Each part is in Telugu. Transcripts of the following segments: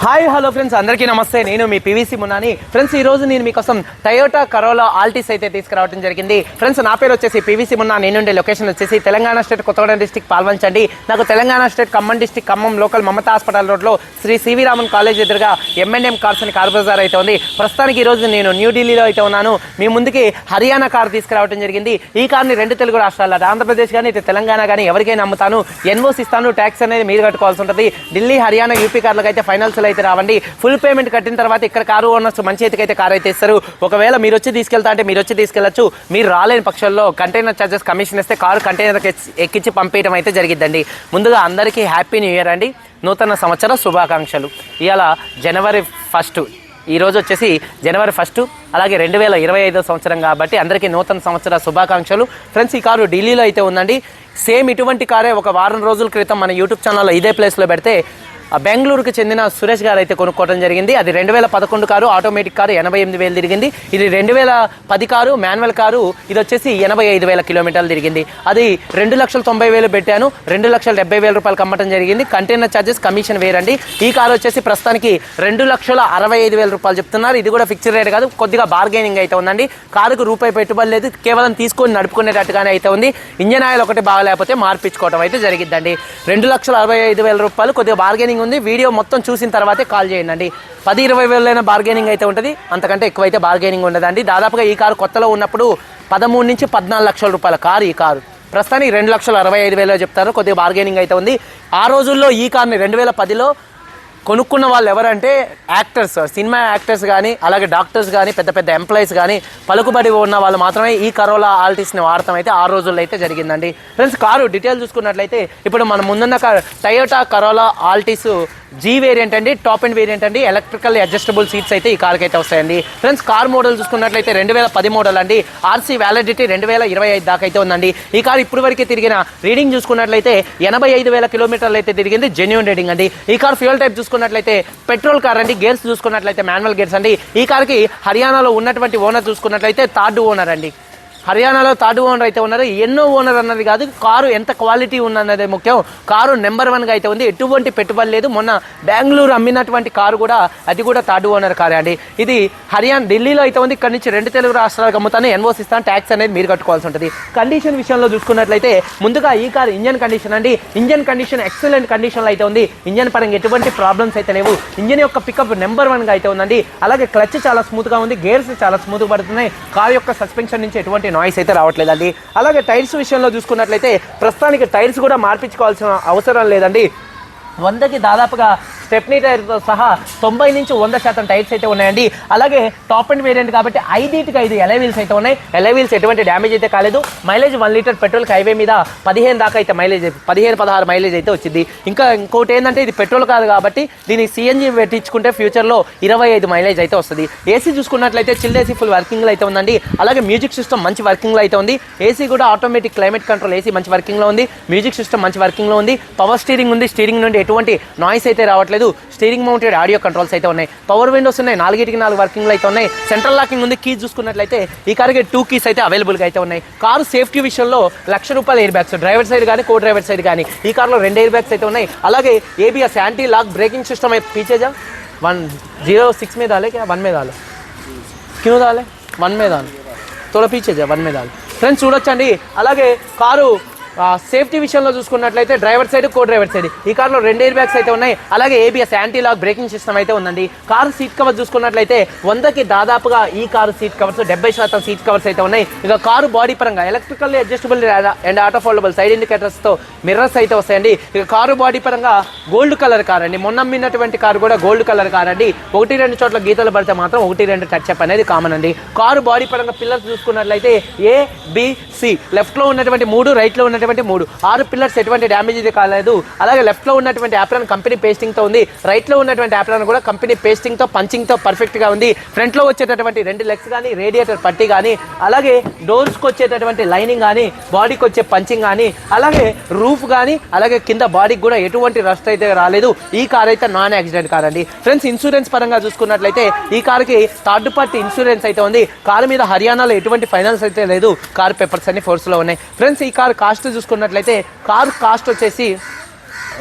హాయ్ హలో ఫ్రెండ్స్, అందరికీ నమస్తే. నేను మీ పీవీసీ మున్నాని. ఫ్రెండ్స్, ఈ రోజు నేను మీకోసం టయోటా కరోలా ఆల్టిస్ అయితే తీసుకురావడం జరిగింది. ఫ్రెండ్స్, నా పేరు వచ్చేసి పీవీసీ మున్నా. నేనుండే లొకేషన్ వచ్చేసి తెలంగాణ స్టేట్ కొత్తగూడెం డిస్టిక్ పాల్వంచండి. నాకు Telangana state Khammam district Khammam local Mamata hospital రోడ్లో శ్రీ సివి రామన్ కాలేజ్ ఎదురుగా M&M కార్స్ అని కార్ బజార్ అయితే ఉంది. ప్రస్తుతానికి ఈ రోజు నేను న్యూఢిల్లీలో అయితే ఉన్నాను. మీ ముందుకి హర్యానా కార్ తీసుకురావడం జరిగింది. ఈ కార్ని రెండు తెలుగు రాష్ట్రాల్లో ఆంధ్రప్రదేశ్ కానీ ఇటు తెలంగాణ కానీ ఎవరికైనా అమ్ముతాను. ఎన్ఓసి ఇస్తాను. ట్యాక్స్ అనేది మీరు కట్టుకోవాల్సి ఉంటుంది. ఢిల్లీ హర్యానా యూపీ కార్లకు అయితే ఫైనాన్స్ అయితే రావండి. ఫుల్ పేమెంట్ కట్టిన తర్వాత ఇక్కడ కారు ఓనర్స్ మంచి అయితే కార్ అయితే ఇస్తారు. ఒకవేళ మీరు వచ్చి తీసుకెళ్తా అంటే మీరు వచ్చి తీసుకెళ్లొచ్చు. మీరు రాలేని పక్షంలో కంటైనర్ చార్జెస్ కమిషన్ ఇస్తే కారు కంటైనర్ ఎక్కించి పంపించడం అయితే జరిగిద్దండి. ముందుగా అందరికీ హ్యాపీ న్యూ ఇయర్ అండి. నూతన సంవత్సర శుభాకాంక్షలు. ఇవాళ జనవరి 1. ఈరోజు వచ్చేసి జనవరి 1, అలాగే 2025 సంవత్సరం కాబట్టి అందరికీ నూతన సంవత్సర శుభాకాంక్షలు. ఫ్రెండ్స్, ఈ కారు ఢిల్లీలో అయితే ఉందండి. సేమ్ ఇటువంటి కారే ఒక వారం రోజుల క్రితం మన యూట్యూబ్ ఛానల్లో ఇదే ప్లేస్లో పెడితే బెంగళూరుకు చెందిన సురేష్ గారు అయితే కొనుక్కోవడం జరిగింది. అది 2011 కారు, ఆటోమేటిక్ కారు, 88,000 తిరిగింది. ఇది 2010 కారు, మాన్యువల్ కారు. ఇది వచ్చేసి 85,000 కిలోమీటర్లు తిరిగింది. అది 2,90,000 పెట్టాను. 2,70,000 రూపాయలకు అమ్మటం జరిగింది. కంటైనర్ ఛార్జెస్ కమిషన్ వేరండి. ఈ కారు వచ్చేసి ప్రస్తుతానికి 2,65,000 రూపాయలు చెప్తున్నారు. ఇది కూడా ఫిక్స్డ్ రేట్ కాదు, కొద్దిగా బార్గెనింగ్ అయితే ఉందండి. కారుకు రూపాయి పెట్టుబడి లేదు, కేవలం తీసుకొని నడుపుకునేటట్టుగానే అయితే ఉంది. ఇంజన్ ఆయిల్ ఒకటి బాగాలేకపోతే మార్పించుకోవడం అయితే జరిగిద్దండి. 2,65,000 రూపాయలు, కొద్దిగా బార్గెనింగ్ ఉంది. వీడియో మొత్తం చూసిన తర్వాతే కాల్ చేయండి. 10-20 వేలైనా బార్గెనింగ్ అయితే ఉంటుంది. అంతకంటే ఎక్కువైతే బార్గెనింగ్ ఉండదండి. దాదాపుగా ఈ కారు కొత్తలో ఉన్నప్పుడు 13 నుంచి 14 లక్షల రూపాయల కారు. ఈ కారు ప్రస్తుతానికి 2,65,000 చెప్తారు. కొద్దిగా బార్గెనింగ్ అయితే ఉంది. ఆ రోజుల్లో ఈ కార్ని 2010లో కొనుక్కున్న వాళ్ళు ఎవరంటే యాక్టర్స్, సినిమా యాక్టర్స్ కానీ, అలాగే డాక్టర్స్ కానీ, పెద్ద పెద్ద ఎంప్లాయీస్ కానీ, పలుకుబడి ఉన్న వాళ్ళు మాత్రమే ఈ కరోలా ఆల్టిస్ని వాడటం అయితే ఆ రోజుల్లో అయితే జరిగిందండి. ఫ్రెండ్స్, కారు డీటెయిల్ చూసుకున్నట్లయితే ఇప్పుడు మన ముందున్న Toyota Corolla Altis G variant అండి, టాప్ అండ్ వేరియంట్ అండి. ఎలక్ట్రికల్ అడ్జస్టబుల్ సీట్స్ అయితే ఈ కార్కి అయితే వస్తాయండి. ఫ్రెండ్స్, కార్ మోడల్ చూసుకున్నట్లయితే 2010 మోడల్ అండి. RC వ్యాలిడిటీ 2025 దాకా అయితే ఉందండి. ఈ కార్ ఇప్పుడు వరకే తిరిగిన రీడింగ్ చూసుకున్నట్లయితే 85,000 కిలోమీటర్లు అయితే తిరిగింది. జెన్యూన్ రీడింగ్ అండి. ఈ కార్ ఫ్యూయల్ టైప్ చూసుకున్నట్లయితే పెట్రోల్ కార్ అండి. గేర్స్ చూసుకున్నట్లయితే మాన్యువల్ గేర్స్ అండి. ఈ కార్కి హర్యానాలో ఉన్నటువంటి ఓనర్ చూసుకున్నట్లయితే థర్డ్ ఓనర్ అండి. హర్యానాలో థర్డ్ ఓనర్ అయితే ఉన్నారు. ఎన్నో ఓనర్ అన్నది కాదు, కారు ఎంత క్వాలిటీ ఉన్నది ముఖ్యం. కారు నెంబర్ 1గా అయితే ఉంది. ఎటువంటి పెట్టుబడి లేదు. మొన్న బెంగళూరు అమ్మినటువంటి కారు కూడా, అది కూడా థర్డ్ ఓనర్ కారే అండి. ఇది ఢిల్లీలో అయితే ఉంది. ఇక్కడ నుంచి 2 తెలుగు రాష్ట్రాలకు అమ్ముతాను. ఎన్ఓసి ఇస్తాను. ట్యాక్స్ అనేది మీరు కట్టుకోవాల్సి ఉంటుంది. కండిషన్ విషయంలో చూసుకున్నట్లయితే ముందుగా ఈ కారు ఇంజన్ కండిషన్ అండి. ఇంజన్ కండిషన్ ఎక్సలెంట్ కండిషన్లో అయితే ఉంది. ఇంజన్ పరంగా ఎటువంటి ప్రాబ్లమ్స్ అయితే లేవు. ఇంజన్ యొక్క పికప్ నెంబర్ 1గా అయితే ఉందండి. అలాగే క్లచ్ చాలా స్మూత్గా ఉంది. గేర్స్ చాలా స్మూత్గా పడుతున్నాయి. కారు యొక్క సస్పెన్షన్ నుంచి ఎటువంటి నాయిస్ అయితే రావట్లేదండి. అలాగే టైర్స్ విషయంలో చూసుకున్నట్లయితే ప్రస్తుతానికి టైర్స్ కూడా మార్పించుకోవాల్సిన అవసరం లేదండి. 100కి దాదాపుగా స్టెప్నీ టైర్తో సహా 90 నుంచి 100% టైర్స్ అయితే ఉన్నాయండి. అలాగే టాప్ అండ్ వేరియంట్ కాబట్టి 5 ఎలై వీల్స్ అయితే ఉన్నాయి. ఎలై వీల్స్ ఎటువంటి డ్యామేజ్ అయితే కాలేదు. మైలేజ్ 1 లీటర్ పెట్రోల్కి హైవే మీద 15 దాకా అయితే మైలేజ్, 15-16 మైలేజ్ అయితే వచ్చింది. ఇంకోటి ఏంటంటే ఇది పెట్రోల్ కాదు కాబట్టి దీనికి CNG పెట్టించుకుంటే ఫ్యూచర్లో 25 మైలేజ్ అయితే వస్తుంది. ఏసీ చూసుకున్నట్లయితే చిల్డ్ ఏసీ ఫుల్ వర్కింగ్లో అయితే ఉందండి. అలాగే మ్యూజిక్ సిస్టమ్ మంచి వర్కింగ్లో అయితే ఉంది. ఏసీ కూడా ఆటోమేటిక్ క్లైమేట్ కంట్రోల్ ఏసీ మంచి వర్కింగ్లో ఉంది. మ్యూజిక్ సిస్టమ్ మంచి వర్కింగ్లో ఉంది. పవర్ స్టీరింగ్ ఉంది. స్టీరింగ్ నుండి ఎటువంటి నాయిస్ అయితే రావట్లేదు. స్టీరింగ్ మౌంటెడ్ ఆడియో కంట్రోల్స్ అయితే ఉన్నాయి. పవర్ విండోస్ ఉన్నాయి. 4 వర్కింగ్లో అయితే ఉన్నాయి. సెంట్రల్ లాకింగ్ ఉంది. కీస్ చూసుకున్నట్లయితే ఈ కారుకి 2 కీస్ అయితే అవైలబుల్గా అయితే ఉన్నాయి. కారు సేఫ్టీ విషయంలో ₹1,00,000 ఎయిర్ బ్యాగ్స్, డ్రైవర్ సైడ్ కానీ కో డ్రైవర్ సైడ్ కానీ ఈ కార్లో 2 ఎయిర్ బ్యాగ్స్ అయితే ఉన్నాయి. అలాగే ABS anti lock braking system అయితే పీచేజా 106 में डाले क्या 1 में डाले क्यों डाले 1 में डाले थोड़ा पीछे जा 1 में डाले. ఫ్రెండ్స్ చూడొచ్చండి. అలాగే కారు సేఫ్టీ విషయంలో చూసుకున్నట్లయితే driver side co driver side ఈ కార్లో 2 ఎయిర్ బ్యాగ్స్ అయితే ఉన్నాయి. అలాగే ABS anti lock braking system అయితే ఉందండి. కారు సీట్ కవర్ చూసుకున్నట్లయితే 100కి దాదాపుగా ఈ car seat covers 70% seat covers అయితే ఉన్నాయి. ఇక కారు బాడీ పరంగా electrical adjustable and auto foldable side ఇండికేటర్స్తో మిర్రర్స్ అయితే వస్తాయండి. ఇక కారు బాడీ పరంగా గోల్డ్ కలర్ కార్ అండి. మొన్న అమ్మినటువంటి కారు కూడా గోల్డ్ కలర్ కార్ అండి. 1-2 చోట్ల గీతలు పడితే మాత్రం 1-2 టచ్ అప్ అనేది కామన్ అండి. కారు బాడీ పరంగా పిల్లర్స్ చూసుకున్నట్లయితే ABC లెఫ్ట్లో ఉన్నటువంటి 3, రైట్లో ఉన్నటువంటి 3, 6 పిల్లర్స్ ఎటువంటి డ్యామేజ్ అయితే కాలేదు. అలాగే లెఫ్ట్లో ఉన్నటువంటి యాప్రాన్ కంపెనీ పేస్టింగ్తో ఉంది. రైట్లో ఉన్నటువంటి యాప్రాన్ కూడా కంపెనీ పేస్టింగ్తో పంచింగ్తో పర్ఫెక్ట్గా ఉంది. ఫ్రంట్లో వచ్చేటటువంటి 2 లెగ్స్ కానీ, రేడియేటర్ పట్టి కానీ, అలాగే డోర్స్కి వచ్చేటటువంటి లైనింగ్ కానీ, బాడీకి వచ్చే పంచింగ్ కానీ, అలాగే రూఫ్ కానీ, అలాగే కింద బాడీకి కూడా ఎటువంటి రస్ట్ అయితే రాలేదు. ఈ కార్ అయితే నాన్ యాక్సిడెంట్ కార్ అండి. ఫ్రెండ్స్, ఇన్సూరెన్స్ పరంగా చూసుకున్నట్లయితే ఈ కార్కి థర్డ్ పార్టీ ఇన్సూరెన్స్ అయితే ఉంది. కారు మీద హర్యానాలో ఎటువంటి ఫైనాన్స్ అయితే లేదు. కార్ పేపర్స్ అన్ని ఫోర్స్లో ఉన్నాయి. ఫ్రెండ్స్, ఈ కార్ కాస్ట్ చూసుకున్నట్లయితే కార్ కాస్ట్ వచ్చేసి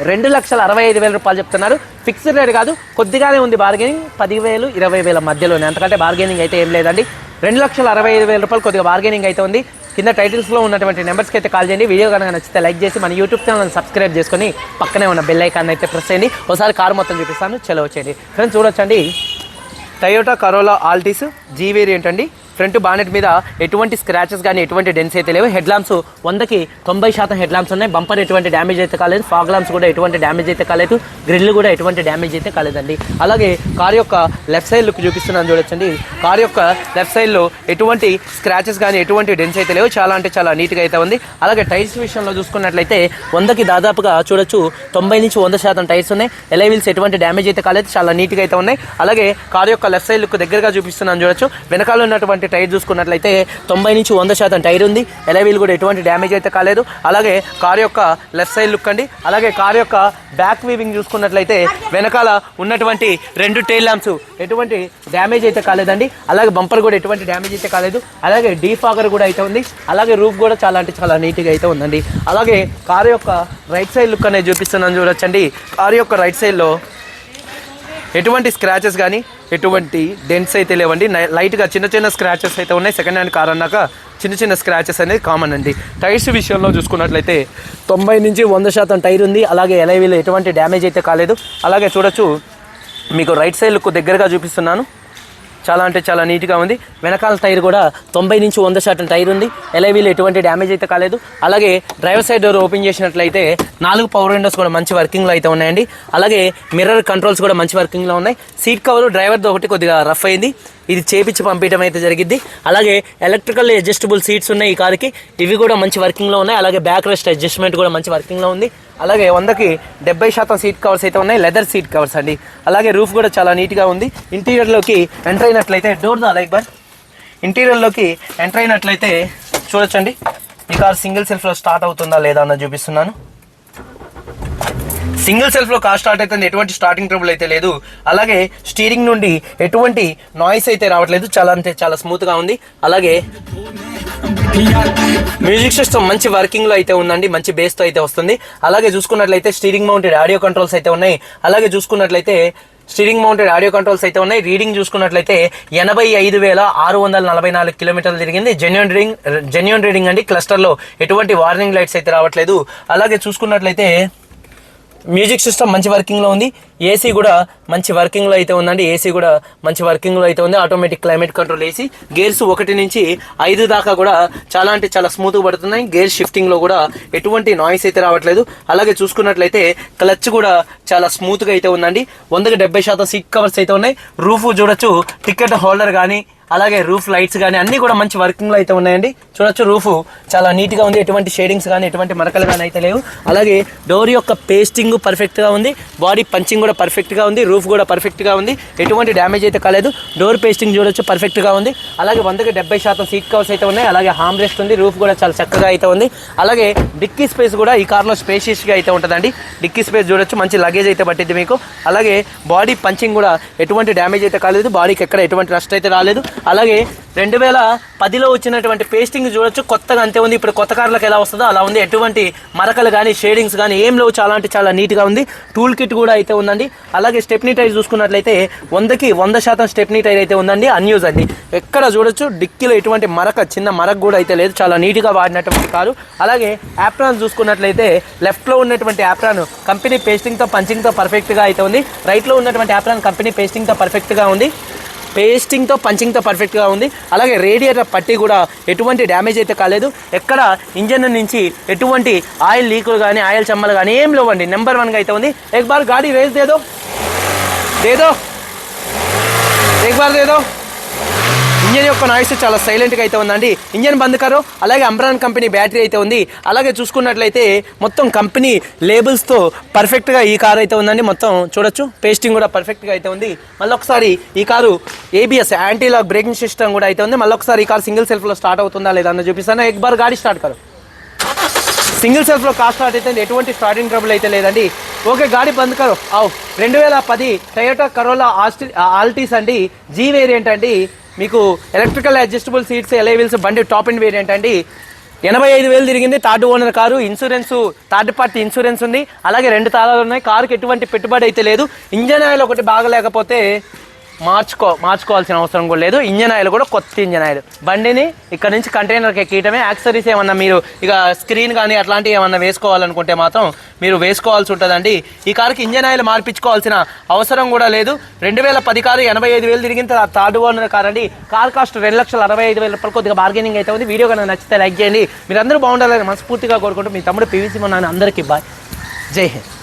2,65,000 రూపాయలు చెప్తున్నారు. ఫిక్స్డ్ రేట్ కాదు, కొద్దిగానే ఉంది బార్గెనింగ్. 10,000 20,000 మధ్యలోనే, అంతకంటే బార్గెనింగ్ అయితే ఏం లేదండి. 2,65,000 రూపాయలు కొద్దిగా బార్గెనింగ్ అయితే ఉంది. కింద టైటిల్స్లో ఉన్నటువంటి నెంబర్స్కి అయితే కాల్ చేయండి. వీడియో కనుక నచ్చితే లైక్ చేసి మన యూట్యూబ్ ఛానల్ సబ్స్క్రైబ్ చేసుకొని పక్కనే ఉన్న బెల్ ఐకాన్ అయితే ప్రెస్ చేయండి. ఒకసారి కారు మొత్తం చూపిస్తాను, చలో వచ్చేయండి. ఫ్రెండ్స్ చూడొచ్చండి, Toyota Corolla Altis G variant అండి. ఫ్రంట్ బానెట్ మీద ఎటువంటి స్క్రాచెస్ కానీ ఎటువంటి డెన్స్ అయితే లేవు. హెడ్ ల్యాంప్స్ 100కి 90% హెడ్ ల్యాంప్స్ ఉన్నాయి. బంపర్ ఎటువంటి డ్యామేజ్ అయితే కాలేదు. ఫాగ్ ల్యాంప్స్ కూడా ఎటువంటి డ్యామేజ్ అయితే కాలేదు. గ్రిల్ కూడా ఎటువంటి డ్యామేజ్ అయితే కాలేదండి. అలాగే కార్ యొక్క లెఫ్ట్ సైడ్ లుక్ చూపిస్తున్నాను చూడొచ్చండి. కార్ యొక్క లెఫ్ట్ సైడ్లో ఎటువంటి స్క్రాచెస్ కానీ ఎటువంటి డెన్స్ అయితే లేవు. చాలా అంటే చాలా నీట్గా అయితే ఉంది. అలాగే టైర్స్ విషయంలో చూసుకున్నట్లయితే 100కి దాదాపుగా చూడొచ్చు 90 నుంచి 100% టైర్స్ ఉన్నాయి. ఎలై వీల్స్ ఎటువంటి డ్యామేజ్ అయితే కాలేదు, చాలా నీట్గా అయితే ఉన్నాయి. అలాగే కార్ యొక్క లెఫ్ట్ సైడ్ లుక్ దగ్గరగా చూపిస్తున్నాను చూడొచ్చు. వెనకాల ఉన్నటువంటి టైర్ చూసుకున్నట్లయితే 90 నుంచి 100% టైర్ ఉంది. ఎలై వీల్ కూడా ఎటువంటి డ్యామేజ్ అయితే కాలేదు. అలాగే కార్ యొక్క లెఫ్ట్ సైడ్ లుక్ అండి. అలాగే కార్ యొక్క బ్యాక్ వీవింగ్ చూసుకున్నట్లయితే వెనకాల ఉన్నటువంటి 2 టైల్ ల్యాంప్స్ ఎటువంటి డ్యామేజ్ అయితే కాలేదండి. అలాగే బంపర్ కూడా ఎటువంటి డ్యామేజ్ అయితే కాలేదు. అలాగే డీఫాగర్ కూడా అయితే ఉంది. అలాగే రూఫ్ కూడా చాలా అంటే చాలా నీట్గా అయితే ఉందండి. అలాగే కార్ యొక్క రైట్ సైడ్ లుక్ అనేది చూపిస్తున్నాను చూడొచ్చండి. కార్ యొక్క రైట్ సైడ్లో ఎటువంటి స్క్రాచెస్ కానీ ఎటువంటి డెంట్స్ అయితే లేవండి. లైట్గా చిన్న చిన్న స్క్రాచెస్ అయితే ఉన్నాయి. సెకండ్ హ్యాండ్ కార్ అన్నాక చిన్న చిన్న స్క్రాచెస్ అనేది కామన్ అండి. టైర్స్ విషయంలో చూసుకున్నట్లయితే 90 నుంచి 100% టైర్ ఉంది. అలాగే ఎలై వీల్ ఎటువంటి డ్యామేజ్ అయితే కాలేదు. అలాగే చూడొచ్చు, మీకు రైట్ సైడ్ లుక్ దగ్గరగా చూపిస్తున్నాను. చాలా అంటే చాలా నీట్గా ఉంది. వెనకాల టైర్ కూడా 90 నుంచి 100% టైర్ ఉంది. ఎలై వీల్ ఎటువంటి డ్యామేజ్ అయితే కాలేదు. అలాగే డ్రైవర్ సైడ్ డోర్ ఓపెన్ చేసినట్లయితే 4 పవర్ విండోస్ కూడా మంచి వర్కింగ్లో అయితే ఉన్నాయండి. అలాగే మిర్రర్ కంట్రోల్స్ కూడా మంచి వర్కింగ్లో ఉన్నాయి. సీట్ కవర్ డ్రైవర్తో ఒకటి కొద్దిగా రఫ్ అయింది, ఇది చేపించి పంపించడం అయితే జరిగింది. అలాగే ఎలక్ట్రికల్ అడ్జస్టబుల్ సీట్స్ ఉన్నాయి ఈ కార్కి, ఇవి కూడా మంచి వర్కింగ్లో ఉన్నాయి. అలాగే బ్యాక్ రెస్ట్ అడ్జస్ట్మెంట్ కూడా మంచి వర్కింగ్లో ఉంది. అలాగే 100కి 70% సీట్ కవర్స్ అయితే ఉన్నాయి, లెదర్ సీట్ కవర్స్ అండి. అలాగే రూఫ్ కూడా చాలా నీట్గా ఉంది. ఇంటీరియర్లోకి ఎంటర్ అయినట్లయితే డోర్ దా లైక్ బార్ ఇంటీరియర్లోకి ఎంటర్ అయినట్లయితే చూడొచ్చండి, ఈ కార్ సింగిల్ సెల్ఫ్లో స్టార్ట్ అవుతుందా లేదా అన్నది చూపిస్తున్నాను. సింగిల్ సెల్ఫ్లో కార్ స్టార్ట్ అవుతుంది, ఎటువంటి స్టార్టింగ్ ట్రబుల్ అయితే లేదు. అలాగే స్టీరింగ్ నుండి ఎటువంటి నాయిస్ అయితే రావట్లేదు, చాలా అంటే చాలా స్మూత్గా ఉంది. అలాగే మ్యూజిక్ సిస్టమ్ మంచి వర్కింగ్లో అయితే ఉందండి, మంచి బేస్తో అయితే వస్తుంది. అలాగే చూసుకున్నట్లయితే స్టీరింగ్ మౌంటెడ్ ఆడియో కంట్రోల్స్ అయితే ఉన్నాయి. అలాగే చూసుకున్నట్లయితే స్టీరింగ్ మౌంటెడ్ ఆడియో కంట్రోల్స్ అయితే ఉన్నాయి. రీడింగ్ చూసుకున్నట్లయితే 85,644 కిలోమీటర్లు తిరిగింది. జెన్యూన్ రీడింగ్ అండి. క్లస్టర్లో ఎటువంటి వార్నింగ్ లైట్స్ అయితే రావట్లేదు. అలాగే చూసుకున్నట్లయితే మ్యూజిక్ సిస్టమ్ మంచి వర్కింగ్లో ఉంది. ఏసీ కూడా మంచి వర్కింగ్లో అయితే ఉందండి. ఏసీ కూడా మంచి వర్కింగ్లో అయితే ఉంది. Automatic climate control AC. Gears 1 నుంచి 5 దాకా కూడా చాలా అంటే చాలా స్మూత్గా పడుతున్నాయి. గేర్ షిఫ్టింగ్లో కూడా ఎటువంటి నాయిస్ అయితే రావట్లేదు. అలాగే చూసుకున్నట్లయితే క్లచ్ కూడా చాలా స్మూత్గా అయితే ఉందండి. 100కి 70% సీట్ కవర్స్ అయితే ఉన్నాయి. రూఫ్ చూడొచ్చు, టికెట్ హోల్డర్ కానీ అలాగే రూఫ్ లైట్స్ కానీ అన్నీ కూడా మంచి వర్కింగ్లో అయితే ఉన్నాయండి. చూడొచ్చు, రూఫ్ చాలా నీట్గా ఉంది. ఎటువంటి షేడింగ్స్ కానీ ఎటువంటి మరకలు కానీ అయితే లేవు. అలాగే డోర్ యొక్క పేస్టింగ్ పర్ఫెక్ట్గా ఉంది. బాడీ పంచింగ్ కూడా పర్ఫెక్ట్గా ఉంది. రూఫ్ కూడా పర్ఫెక్ట్గా ఉంది. ఎటువంటి డ్యామేజ్ అయితే కాలేదు. డోర్ పేస్టింగ్ చూడొచ్చు, పర్ఫెక్ట్గా ఉంది. అలాగే 100కి 70% సీట్ కవర్స్ అయితే ఉన్నాయి. అలాగే హామ్ రెస్ట్ ఉంది. రూఫ్ కూడా చాలా చక్కగా అయితే ఉంది. అలాగే డిక్కీ స్పేస్ కూడా ఈ కార్లో స్పేషియస్గా అయితే ఉంటుందండి. డిక్కీ స్పేస్ చూడొచ్చు, మంచి లగేజ్ అయితే పట్టింది మీకు. అలాగే బాడీ పంచింగ్ కూడా ఎటువంటి డ్యామేజ్ అయితే కాలేదు. బాడీకి ఎక్కడ ఎటువంటి రస్ట్ అయితే రాలేదు. అలాగే 2010లో వచ్చినటువంటి పేస్టింగ్ చూడొచ్చు, కొత్తగా అంతే ఉంది. ఇప్పుడు కొత్త కార్లకు ఎలా వస్తుందో అలా ఉంది. ఎటువంటి మరకలు కానీ షేడింగ్స్ కానీ ఏం లేవు. చాలా అంటే చాలా నీట్గా ఉంది. టూల్ కిట్ కూడా అయితే ఉందండి. అలాగే స్టెప్నీ టైర్ చూసుకున్నట్లయితే 100కి 100% స్టెప్నీ టైర్ అయితే ఉందండి. అన్యూజ్ అండి. ఎక్కడ చూడొచ్చు డిక్కీలో ఎటువంటి చిన్న మరక కూడా అయితే లేదు. చాలా నీట్గా వాడినటువంటి కారు. అలాగే యాప్రాన్ చూసుకున్నట్లయితే లెఫ్ట్లో ఉన్నటువంటి యాప్రాన్ కంపెనీ పేస్టింగ్తో పంచింగ్తో పర్ఫెక్ట్గా అయితే ఉంది. రైట్లో ఉన్నటువంటి యాప్రాన్ కంపెనీ పేస్టింగ్తో పర్ఫెక్ట్గా ఉంది. పేస్టింగ్తో పంచింగ్తో పర్ఫెక్ట్గా ఉంది. అలాగే రేడియేటర్ పట్టి కూడా ఎటువంటి డ్యామేజ్ అయితే కాలేదు. ఎక్కడ ఇంజన్ నుంచి ఎటువంటి ఆయిల్ లీకులు కానీ ఆయిల్ చెమ్మలు కానీ ఏం లేవండి. నెంబర్ 1గా అయితే ఉంది. ఎక్ బార్ గాడి రేస్ దేదో ఎక్ బార్ దేదో. ఇంజన్ యొక్క నాయిస్ చాలా సైలెంట్గా అయితే ఉందండి. ఇంజన్ బంద్ కారు. అలాగే అంబ్రాన్ కంపెనీ బ్యాటరీ అయితే ఉంది. అలాగే చూసుకున్నట్లయితే మొత్తం కంపెనీ లేబుల్స్తో పర్ఫెక్ట్గా ఈ కారు అయితే ఉందండి. మొత్తం చూడొచ్చు, పేస్టింగ్ కూడా పర్ఫెక్ట్గా అయితే ఉంది. మళ్ళొకసారి ఈ car ABS anti lock braking system కూడా అయితే ఉంది. మళ్ళొకసారి ఈ కారు సింగిల్ సెల్ఫ్లో స్టార్ట్ అవుతుందా లేదా అన్న చూపిస్తాను. ఎక్ బార్ గాడి స్టార్ట్ కారు. సింగిల్ సెల్ఫ్లో కార్ స్టార్ట్ అయితే ఎటువంటి స్టార్టింగ్ ట్రబుల్ అయితే లేదండి. ఓకే, గాడి బంద్ కారు. 2010 టయోటా కరోలా ఆల్టిస్ అండి, జీ వేరియంట్ అండి. మీకు electrical adjustable seats, alloy wheels, బండి టాప్ అండ్ వేరియంట్ అండి. 85,000 తిరిగింది. Third owner car, insurance third party insurance ఉంది. అలాగే 2 తాళాలు ఉన్నాయి. కారుకి ఎటువంటి పెట్టుబడి అయితే లేదు. ఇంజన్ ఆయిల్ ఒకటి బాగలేకపోతే మార్చుకోవాల్సిన అవసరం కూడా లేదు. ఇంజన్ ఆయిల్ కూడా కొత్త ఇంజన్ ఆయిల్. బండిని ఇక్కడ నుంచి కంటైనర్కి ఎక్కడమే. యాక్సరీస్ ఏమన్నా మీరు ఇక స్క్రీన్ కానీ అట్లాంటివి ఏమన్నా వేసుకోవాలనుకుంటే మాత్రం మీరు వేసుకోవాల్సి ఉంటుందండి. ఈ కారుకి ఇంజన్ ఆయిల్ మార్పించుకోవాల్సిన అవసరం కూడా లేదు. 2010 కారు, 85,000 తిరిగిన థర్డ్ ఓనర్ కార్ అండి. కార్ కాస్ట్ 2,65,000 రూపాయలు. కొద్దిగా బార్గెనింగ్ అయితే ఉంది. వీడియో కనుక నచ్చితే లైక్ చేయండి. మీరు అందరూ బాగుండాలని మనస్ఫూర్తిగా కోరుకుంటూ మీ తమ్ముడు పీవీసీ మున్నా. అందరికీ బాయ్, జై హింద్.